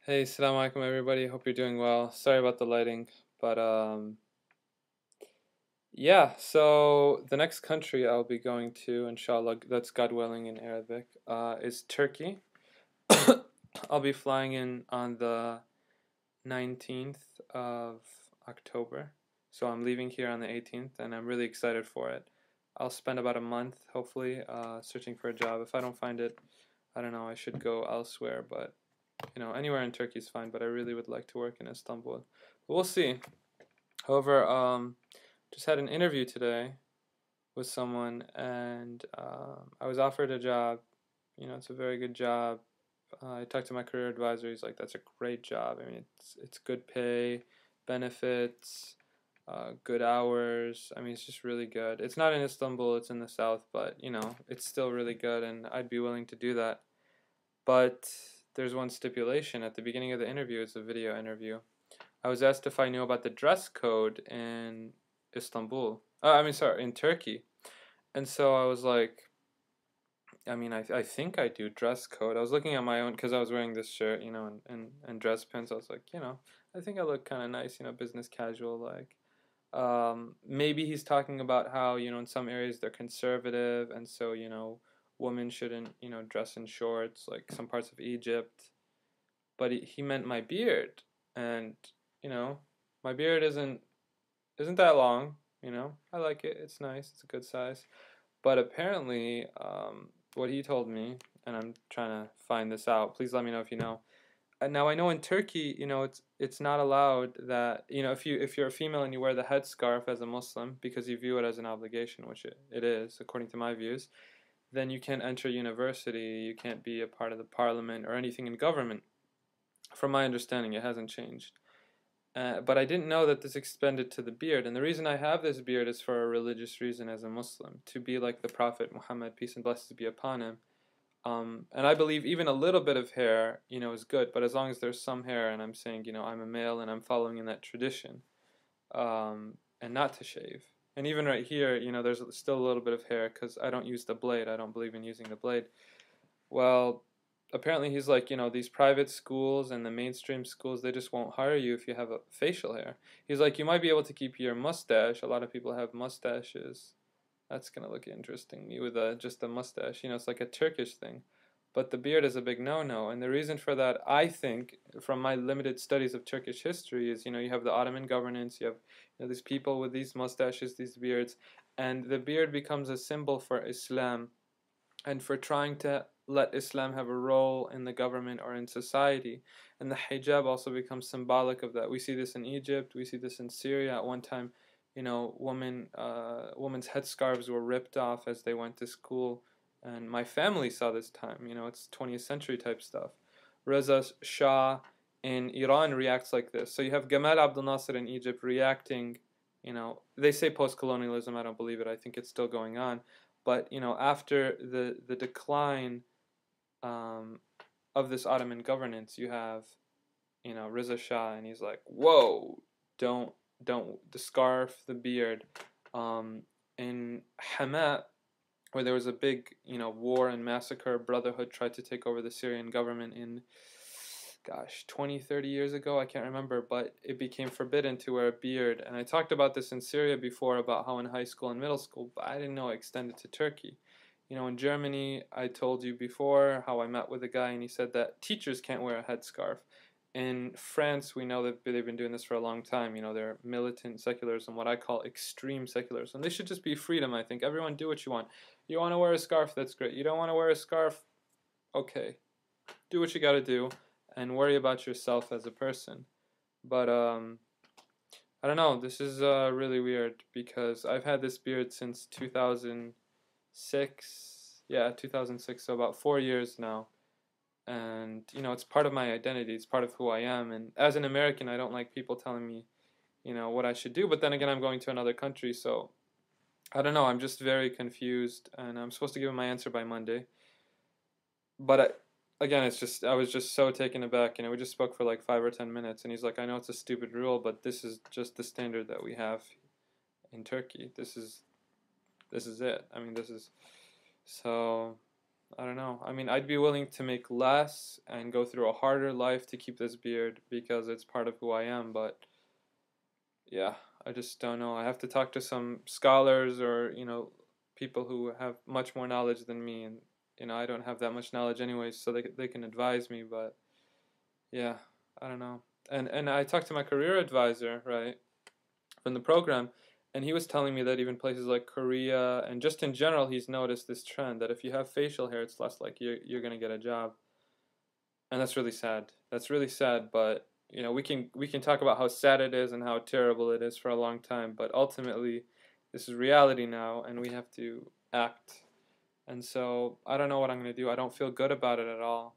Hey, assalamu alaikum everybody. Hope you're doing well. Sorry about the lighting, but yeah, so the next country I'll be going to, inshallah, that's God willing in Arabic, is Turkey. I'll be flying in on the 19th of October. So I'm leaving here on the 18th and I'm really excited for it. I'll spend about a month, hopefully, searching for a job. If I don't find it, I don't know, I should go elsewhere, but anywhere in Turkey is fine, but I really would like to work in Istanbul. But we'll see. However, just had an interview today with someone, and I was offered a job. It's a very good job. I talked to my career advisor. He's like, "That's a great job. I mean, it's good pay, benefits, good hours. I mean, it's just really good. It's not in Istanbul. It's in the south, but it's still really good, and I'd be willing to do that." But there's one stipulation. At the beginning of the interview, it's a video interview. I was asked if I knew about the dress code in Istanbul. Sorry, in Turkey. And so I was like, I think I do dress code. I was looking at my own because I was wearing this shirt, and dress pants. I was like, I think I look kind of nice, business casual like. Maybe he's talking about how, in some areas they're conservative, and so, women shouldn't, dress in shorts, like some parts of Egypt. But he meant my beard, and, you know, my beard isn't that long, I like it, it's nice, it's a good size. But apparently, what he told me, and I'm trying to find this out, please let me know if you know. Now I know in Turkey, it's not allowed that if you're a female and you wear the headscarf as a Muslim because you view it as an obligation, which it is according to my views, then you can't enter university, you can't be a part of the parliament or anything in government. From my understanding, it hasn't changed. But I didn't know that this extended to the beard, and the reason I have this beard is for a religious reason as a Muslim, to be like the Prophet Muhammad, peace and blessings be upon him. And I believe even a little bit of hair, is good, but as long as there's some hair, and I'm saying, I'm a male and I'm following in that tradition, and not to shave. And even right here, there's still a little bit of hair because I don't use the blade. I don't believe in using the blade. Well, apparently he's like, these private schools and the mainstream schools, they just won't hire you if you have a facial hair. He's like, you might be able to keep your mustache. A lot of people have mustaches. That's gonna look interesting. Me with just a mustache. It's like a Turkish thing. But the beard is a big no-no, and the reason for that, I think, from my limited studies of Turkish history, is you have the Ottoman governance, you have these people with these mustaches, these beards, and the beard becomes a symbol for Islam and for trying to let Islam have a role in the government or in society. And the hijab also becomes symbolic of that. We see this in Egypt, we see this in Syria. At one time, women's headscarves were ripped off as they went to school, and my family saw this time. It's 20th century type stuff. Reza Shah in Iran reacts like this. So you have Gamal Abdel Nasser in Egypt reacting. They say post-colonialism. I don't believe it. I think it's still going on. But after the decline of this Ottoman governance, you have Reza Shah, and he's like, "Whoa, don't the scarf, the beard." In Hama, where there was a big war and massacre, Brotherhood tried to take over the Syrian government in 20, 30 years ago, I can't remember, but it became forbidden to wear a beard. And I talked about this in Syria before, about how in high school and middle school, but I didn't know it extended to Turkey. In Germany, I told you before how I met with a guy and he said that teachers can't wear a headscarf. In France, we know that they've been doing this for a long time. They're militant secularism, what I call extreme secularism. They should just be freedom, I think. Everyone do what you want. You want to wear a scarf, that's great. You don't want to wear a scarf, okay. Do what you got to do and worry about yourself as a person. But I don't know, this is really weird because I've had this beard since 2006. Yeah, 2006, so about 4 years now. And it's part of my identity, it's part of who I am, and as an American I don't like people telling me what I should do, but then again I'm going to another country, so I don't know, I'm just very confused, and I'm supposed to give him my answer by Monday. But again, I was just so taken aback. We just spoke for like 5 or 10 minutes, and he's like, "I know it's a stupid rule, but this is just the standard that we have in Turkey. This is it. I mean, this is so. I don't know. I mean, I'd be willing to make less and go through a harder life to keep this beard because it's part of who I am, but yeah, I just don't know. I have to talk to some scholars or, people who have much more knowledge than me, and I don't have that much knowledge anyways, so they can advise me, but yeah, I don't know. And I talked to my career advisor, right, from the program, and he was telling me that even places like Korea and just in general, he's noticed this trend that if you have facial hair, it's less like you're gonna get a job, and that's really sad. That's really sad, but we can talk about how sad it is and how terrible it is for a long time, but ultimately, this is reality now, and we have to act. And so I don't know what I'm gonna do. I don't feel good about it at all.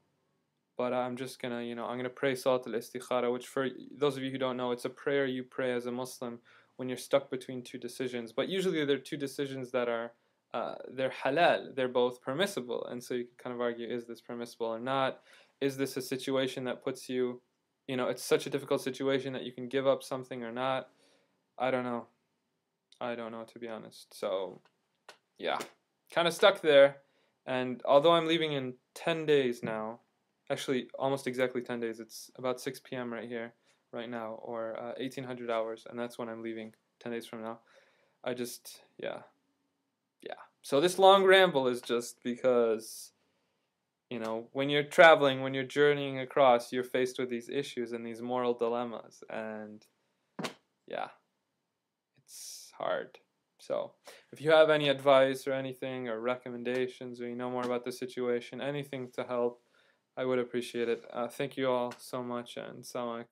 But I'm just gonna, I'm gonna pray Salat al-Istikhara, which for those of you who don't know, it's a prayer you pray as a Muslim when you're stuck between two decisions. But usually they're two decisions that are, they're halal, they're both permissible. And so you can kind of argue, is this permissible or not? Is this a situation that puts you, it's such a difficult situation that you can give up something or not? I don't know. I don't know, to be honest. So, yeah, kind of stuck there. And although I'm leaving in 10 days now, actually almost exactly 10 days, it's about 6 p.m. right here, right now, or 1800 hours, and that's when I'm leaving 10 days from now. I just, yeah, yeah. So this long ramble is just because, when you're traveling, when you're journeying across, you're faced with these issues and these moral dilemmas, and yeah, it's hard. So, if you have any advice or anything or recommendations, or you know more about the situation, anything to help, I would appreciate it. Thank you all so much, and salam alaikum.